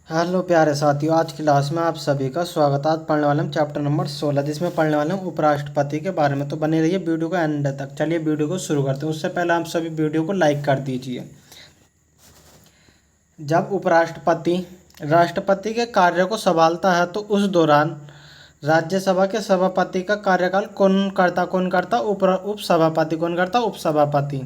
Hello प्यारे साथियों, आज की क्लास में आप सभी का स्वागत है। आज पढ़ने वाले हम चैप्टर नंबर 16, जिसमें पढ़ने वाले हैं उपराष्ट्रपति के बारे में। तो बने रहिए वीडियो को एंड तक। चलिए वीडियो को शुरू करते हैं। उससे पहले आप सभी वीडियो को लाइक कर दीजिए। जब उपराष्ट्रपति राष्ट्रपति के कार्य को संभालता है तो उस दौरान राज्यसभा के सभापति का कार्यकाल कौन करता? उपसभापति। कौन करता? उपसभापति।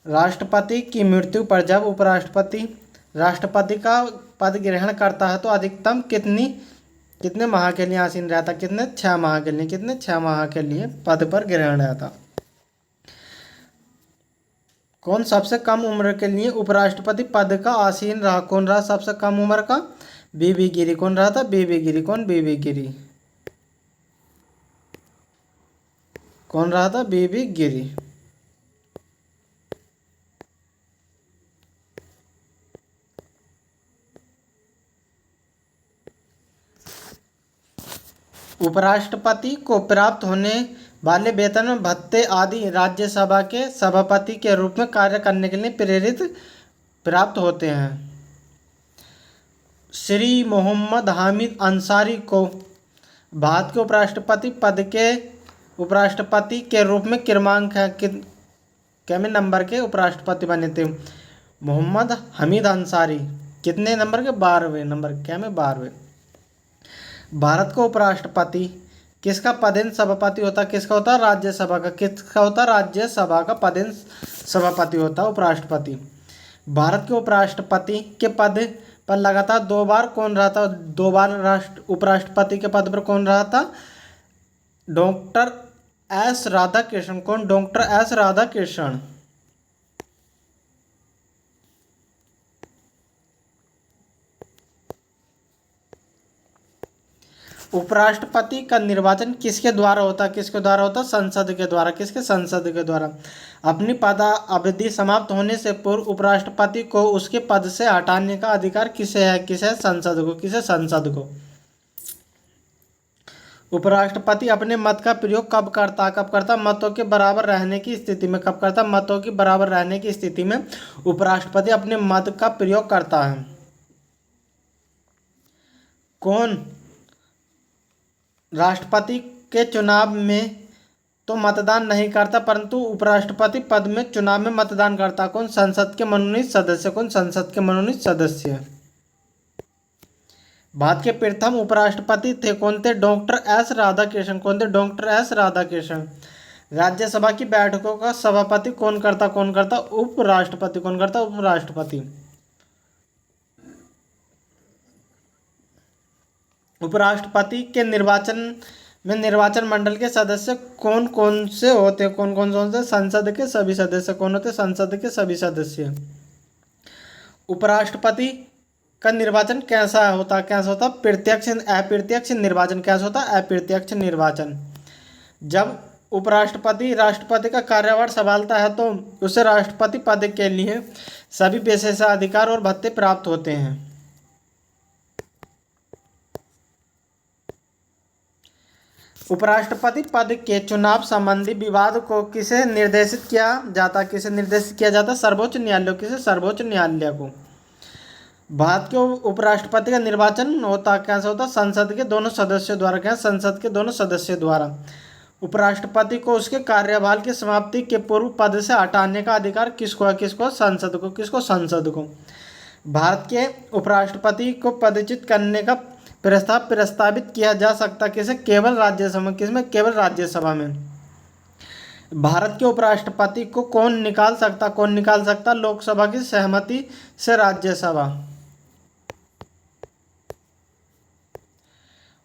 राष्ट्रपति की मृत्यु पर जब उपराष्ट्रपति राष्ट्रपति का पद ग्रहण करता है तो अधिकतम कितने माह के लिए आसीन रहता? कितने? 6 माह के लिए। कितने? 6 माह के लिए पद पर ग्रहण रहता। कौन सबसे कम उम्र के लिए उपराष्ट्रपति पद का आसीन रहा? कौन रहा सबसे कम उम्र का? बीबी गिरी। कौन रहा था? बीबी गिरी। कौन? बीबी गिरी। कौन रहा था? बीबी गिरी। उपराष्ट्रपति को प्राप्त होने वाले वेतन, भत्ते आदि राज्यसभा के सभापति के रूप में कार्य करने के लिए प्राप्त होते हैं। श्री मोहम्मद हामिद अंसारी को भारत के उपराष्ट्रपति के रूप में क्रमांक है कैमे नंबर के उपराष्ट्रपति बने थे? मोहम्मद हमीद अंसारी कितने नंबर के? 12वें नंबर। कैमे? 12वें। भारत का उपराष्ट्रपति किसका पदेन सभापति होता? किसका होता? राज्यसभा का। किसका होता? राज्यसभा का पदेन सभापति होता उपराष्ट्रपति। भारत के उपराष्ट्रपति के पद पर लगातार 2 बार कौन रहा था? 2 बार उपराष्ट्रपति के पद पर कौन रहा था? Doctor S Radhakrishnan. कौन? Doctor S Radhakrishnan. उपराष्ट्रपति का निर्वाचन किसके द्वारा होता? किसके द्वारा होता? संसद के द्वारा। किसके? संसद के द्वारा। अपनी पदावधि समाप्त होने से पूर्व उपराष्ट्रपति को उसके पद से हटाने का अधिकार किसे है? किसे? संसद को। किसे? संसद को। उपराष्ट्रपति अपने मत का प्रयोग कब करता? कब करता? मतों के बराबर रहने की स्थिति में। कब करता? मतों के बराबर रहने की स्थिति में उपराष्ट्रपति अपने मत का प्रयोग करता है। कौन राष्ट्रपति के चुनाव में तो मतदान नहीं करता, परंतु उपराष्ट्रपति पद में चुनाव में मतदान करता? कौन? संसद के मनोनीत सदस्य। कौन? संसद के मनोनीत सदस्य। भारत के प्रथम उपराष्ट्रपति थे कौन थे? Doctor S Radhakrishnan. कौन थे? Doctor S Radhakrishnan. राज्यसभा की बैठकों का सभापति कौन करता? कौन करता? उपराष्ट्रपति। कौन करता? उपराष्ट्रपति। उपराष्ट्रपति के निर्वाचन मंडल के सदस्य कौन कौन से होते? कौन कौन से होते? संसद के सभी सदस्य। कौन होते? संसद के सभी सदस्य। उपराष्ट्रपति का निर्वाचन कैसा होता? कैसा होता? प्रत्यक्ष अप्रत्यक्ष निर्वाचन। कैसा होता? अप्रत्यक्ष निर्वाचन। जब उपराष्ट्रपति राष्ट्रपति का कार्यभार संभालता है तो उसे राष्ट्रपति पद के लिए सभी विशेषाधिकार और भत्ते प्राप्त होते हैं। उपराष्ट्रपति पद के चुनाव संबंधी विवाद को किसे निर्देशित किया जाता? किसे निर्देशित किया जाता? सर्वोच्च न्यायालय। किसे? सर्वोच्च न्यायालय को। भारत के उपराष्ट्रपति का निर्वाचन होता कैसे होता? संसद के दोनों सदस्यों द्वारा। क्या? संसद के दोनों सदस्यों द्वारा। उपराष्ट्रपति को उसके कार्यकाल की समाप्ति के पूर्व पद से हटाने का अधिकार किसको है? किसको? संसद को। किसको? संसद को। भारत के उपराष्ट्रपति को पदच्युत करने का प्रस्तावित किया जा सकता किसे? केवल राज्यसभा। किसमें? केवल राज्यसभा में। भारत के उपराष्ट्रपति को कौन निकाल सकता? कौन निकाल सकता? लोकसभा की सहमति से राज्यसभा।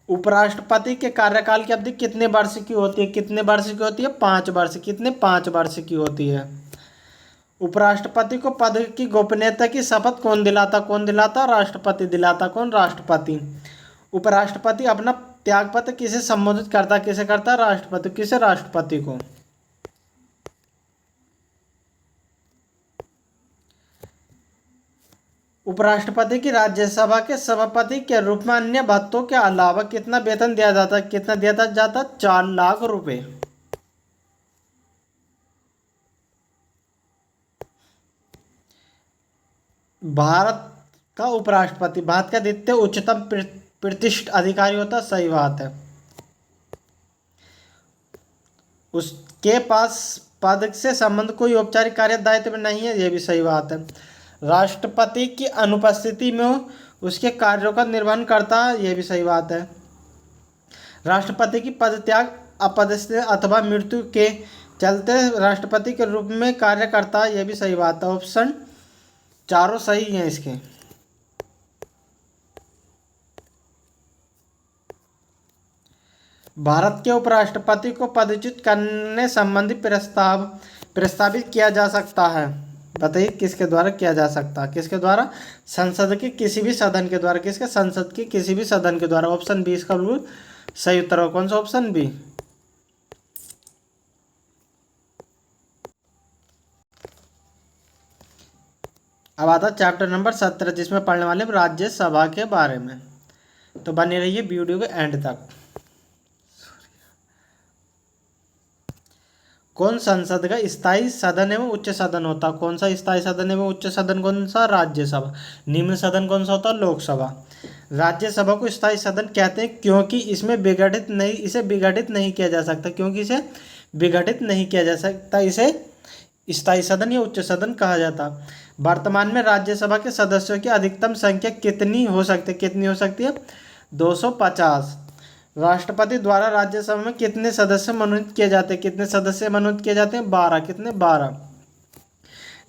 उपराष्ट्रपति के कार्यकाल की अवधि कितने वर्ष की होती है? कितने वर्ष की होती है? 5 वर्ष। कितने? 5 वर्ष की होती है। उपराष्ट्रपति को पद की गोपनीयता की शपथ कौन दिलाता? कौन दिलाता? राष्ट्रपति दिलाता। कौन? राष्ट्रपति। उपराष्ट्रपति अपना त्यागपत्र किसे संबोधित करता? किसे करता? राष्ट्रपति। किसे? राष्ट्रपति को। उपराष्ट्रपति की राज्यसभा के सभापति के रूप में अन्य भत्तों के अलावा कितना वेतन दिया जाता? कितना दिया जाता? 4 लाख रुपए। भारत का उपराष्ट्रपति। भारत का द्वितीय उच्चतम प्रतिष्ठित अधिकारी होता है, सही बात है। उसके पास पद से संबंध कोई औपचारिक कार्य दायित्व में नहीं है, ये भी सही बात है। राष्ट्रपति की अनुपस्थिति में उसके कार्यों का निर्वहन करता है, ये भी सही बात है। राष्ट्रपति की पदत्याग, अपदस्थता अथवा मृत्यु के चलते राष्ट्रपति के रूप में कार्य करता है, ये भी सही बात है। ऑप्शन चारों सही हैं इसके। भारत के उपराष्ट्रपति को पदच्युत करने संबंधी प्रस्तावित किया जा सकता है। बताइए किसके द्वारा किया जा सकता है, किसके द्वारा? संसद के किसी भी सदन के द्वारा। किसके? संसद के किसी भी सदन के द्वारा। ऑप्शन बी इसका बिल्कुल सही उत्तर हो। कौन सा? Option B. अब आता चैप्टर नंबर 17, जिसमें पढ़ने वाले राज्यसभा के बारे में। तो बने रहिए वीडियो के एंड तक। कौन संसद का स्थायी सदन एवं उच्च सदन होता? कौन सा स्थायी सदन एवं उच्च सदन? कौन सा? राज्यसभा। निम्न सदन कौन सा होता? लोकसभा। राज्यसभा को स्थायी सदन कहते हैं क्योंकि इसे विघटित नहीं किया जा सकता। क्योंकि इसे विघटित नहीं किया जा सकता, इसे स्थायी सदन या उच्च सदन कहा जाता। वर्तमान में राज्यसभा के सदस्यों की अधिकतम संख्या कितनी हो सकती है? 250। राष्ट्रपति द्वारा राज्यसभा में कितने सदस्य मनोनीत किए जाते हैं? कितने सदस्य मनोनीत किए जाते हैं? 12। कितने? 12।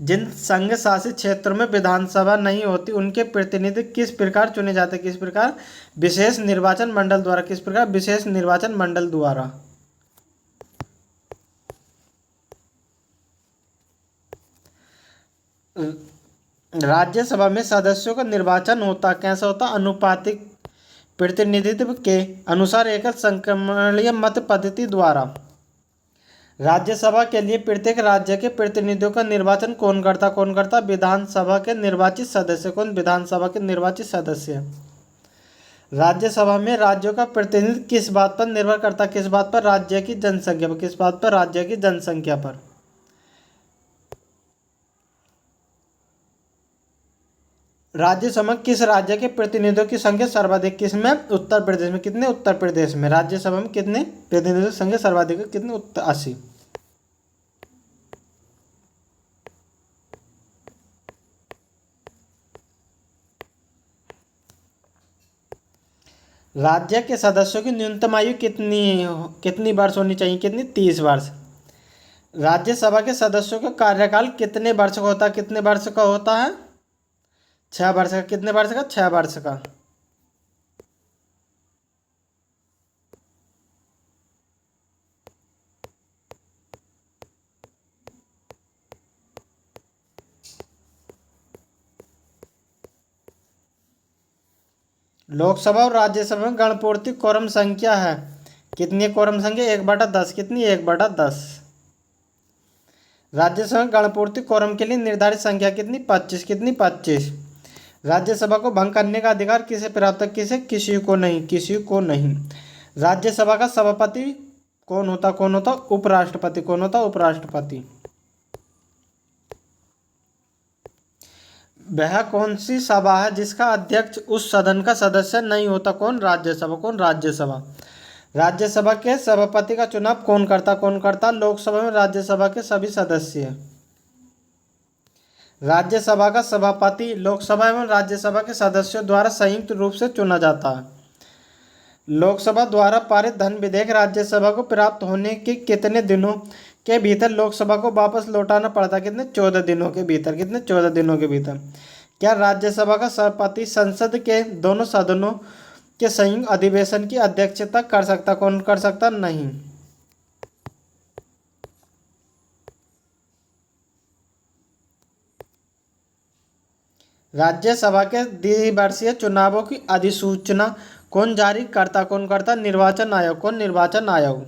जिन संघ शासित क्षेत्रों में विधानसभा नहीं होती उनके प्रतिनिधि किस प्रकार चुने जाते हैं? किस प्रकार? विशेष निर्वाचन मंडल द्वारा। किस प्रकार? विशेष निर्वाचन मंडल द्वारा। राज्यसभा में सदस्यों का निर्वाचन होता कैसा होता? अनुपातिक प्रतिनिधित्व के अनुसार एकल संक्रमणीय मत पद्धति द्वारा। राज्यसभा के लिए प्रत्येक राज्य के प्रतिनिधियों का निर्वाचन कौन करता? विधानसभा के निर्वाचित सदस्य। कौन? विधानसभा के निर्वाचित सदस्य। राज्यसभा में राज्यों का प्रतिनिधित्व किस बात पर निर्भर करता? किस बात पर? राज्य की जनसंख्या पर। किस बात पर? राज्य की जनसंख्या पर। राज्यसभा किस राज्य के प्रतिनिधियों की संख्या सर्वाधिक? किसमें? उत्तर प्रदेश में। कितने? उत्तर प्रदेश में। राज्यसभा में कितने प्रतिनिधियों की संख्या सर्वाधिक है? कितने? 80। राज्य के सदस्यों की न्यूनतम आयु कितनी वर्ष होनी चाहिए? कितनी? 30 वर्ष। राज्यसभा के सदस्यों का कार्यकाल कितने वर्ष का होता है? कितने वर्ष का होता है? 6 वर्ष का। कितने वर्ष का? 6 वर्ष का। लोकसभा और राज्यसभा में गणपूर्ति कोरम संख्या है। कितनी कोरम संख्या? 1/10। कितनी? 1/10। राज्यसभा में गणपूर्ति कोरम के लिए निर्धारित संख्या कितनी? 25। कितनी? 25। राज्यसभा को भंग करने का अधिकार किसे प्राप्त है? किसी को नहीं। किसी को नहीं। राज्यसभा का सभापति कौन होता? उपराष्ट्रपति। कौन होता? उपराष्ट्रपति। वह कौन सी सभा है जिसका अध्यक्ष उस सदन का सदस्य नहीं होता? कौन? राज्यसभा। कौन? राज्यसभा। राज्यसभा के सभापति का चुनाव कौन करता? लोकसभा में राज्यसभा के सभी सदस्य। राज्यसभा का सभापति लोकसभा एवं राज्यसभा के सदस्यों द्वारा संयुक्त रूप से चुना जाता है। लोकसभा द्वारा पारित धन विधेयक राज्यसभा को प्राप्त होने के कितने दिनों के भीतर लोकसभा को वापस लौटाना पड़ता? कितने? 14 दिनों के भीतर। कितने? 14 दिनों के भीतर। क्या राज्यसभा का सभापति संसद के दोनों सदनों के संयुक्त अधिवेशन की अध्यक्षता कर सकता? कौन कर सकता? नहीं। राज्यसभा के द्विवर्षीय चुनावों की अधिसूचना कौन जारी करता? निर्वाचन आयोग। कौन? निर्वाचन आयोग।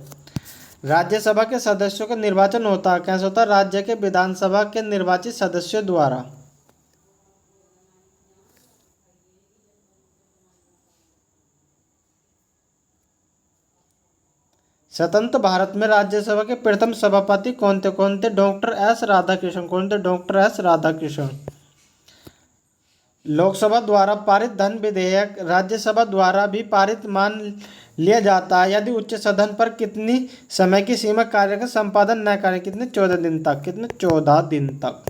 राज्यसभा के सदस्यों का निर्वाचन होता है कैसे होता? राज्य के विधानसभा के निर्वाचित सदस्यों द्वारा। स्वतंत्र भारत में राज्यसभा के प्रथम सभापति कौन थे? Doctor S Radhakrishnan. कौन थे? Doctor S Radhakrishnan. लोकसभा द्वारा पारित धन विधेयक राज्यसभा द्वारा भी पारित मान लिया जाता है यदि उच्च सदन पर कितनी समय की सीमा कार्य का संपादन न करें। कितने? 14 दिन तक। कितने? 14 दिन तक।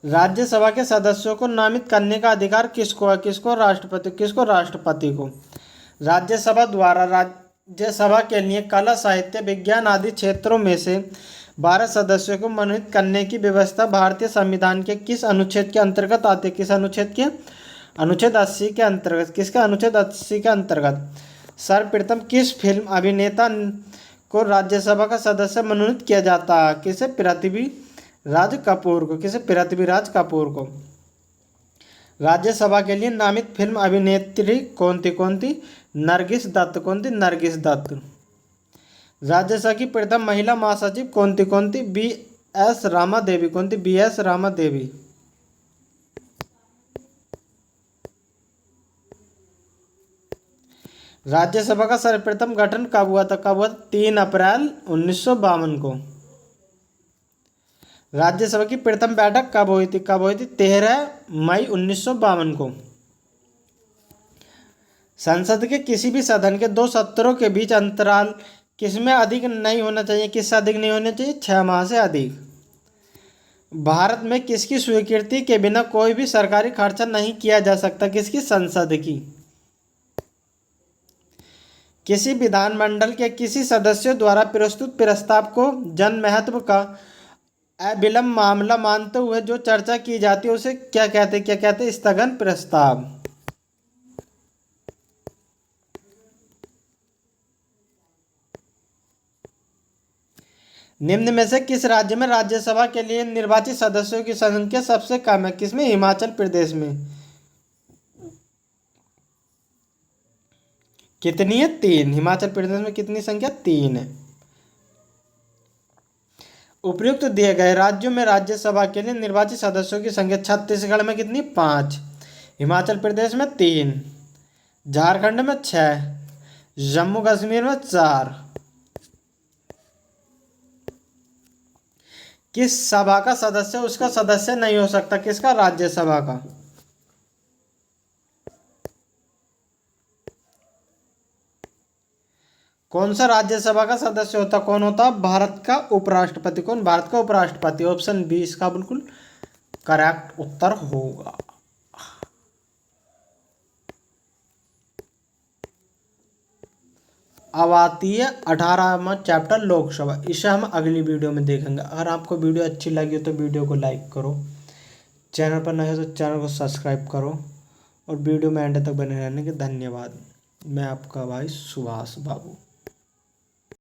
राज्यसभा के सदस्यों को नामित करने का अधिकार किसको है? किसको? राष्ट्रपति। किसको? राष्ट्रपति को। राज्यसभा द्वारा राज्यसभा के लिए कला, साहित्य, विज्ञान आदि क्षेत्रों में से 12 सदस्यों को मनोनीत करने की व्यवस्था भारतीय संविधान के किस अनुच्छेद के अंतर्गत आती है? किस अनुच्छेद के? अनुच्छेद 80 के अंतर्गत। किसका? अनुच्छेद 80 के अंतर्गत। सर्वप्रथम किस फिल्म अभिनेता को राज्यसभा का सदस्य मनोनीत किया जाता है? किसे? पृथ्वीराज कपूर को। किसे? पृथ्वीराज कपूर को। राज्यसभा के लिए नामित फिल्म अभिनेत्री कौन थी? कौन थी? नरगिस दत्त। कौन थी? नरगिस दत्त। राज्यसभा की प्रथम महिला महासचिव कौन थी? कौन थी? बी.एस. रामा देवी। कौन थी? बी.एस. रामा देवी। राज्यसभा का सर्वप्रथम गठन कब हुआ था? कब हुआ था? 3 अप्रैल 1952 को। राज्यसभा की प्रथम बैठक कब हुई थी? कब हुई थी? 13 मई 1952 को। संसद के किसी भी सदन के 2 सत्रों के बीच अंतराल किसमें अधिक नहीं होना चाहिए? किससे अधिक नहीं होना चाहिए? 6 माह से अधिक। भारत में किसकी स्वीकृति के बिना कोई भी सरकारी खर्चा नहीं किया जा सकता? किसकी? संसद की। किसी विधानमंडल के किसी सदस्य द्वारा प्रस्तुत प्रस्ताव को जनमहत्व का अविलंब मामला मानते हुए जो चर्चा की जाती है उसे क्या कहते हैं? क्या कहते हैं? स्थगन प्रस्ताव। निम्न में से किस राज्य में राज्यसभा के लिए निर्वाचित सदस्यों की संख्या सबसे कम है? किसमें? हिमाचल प्रदेश में। कितनी है? 3। हिमाचल प्रदेश में कितनी संख्या? 3 है। उपयुक्त दिए गए राज्यों में राज्यसभा के लिए निर्वाचित सदस्यों की संख्या छत्तीसगढ़ में कितनी? 5। हिमाचल प्रदेश में 3। झारखंड में 6। जम्मू कश्मीर में 4। किस सभा का सदस्य उसका सदस्य नहीं हो सकता? किसका? राज्यसभा का। कौन सा राज्यसभा का सदस्य होता? कौन होता? भारत का उपराष्ट्रपति। कौन? भारत का उपराष्ट्रपति। ऑप्शन बी इसका बिल्कुल करेक्ट उत्तर होगा। अब आती है 18वां चैप्टर लोकसभा। इसे हम अगली वीडियो में देखेंगे। अगर आपको वीडियो अच्छी लगी हो तो वीडियो को लाइक करो, चैनल पर नए हो तो चैनल को सब्सक्राइब करो और वीडियो में एंड तक बने रहने के धन्यवाद। मैं आपका भाई सुभाष बाबू।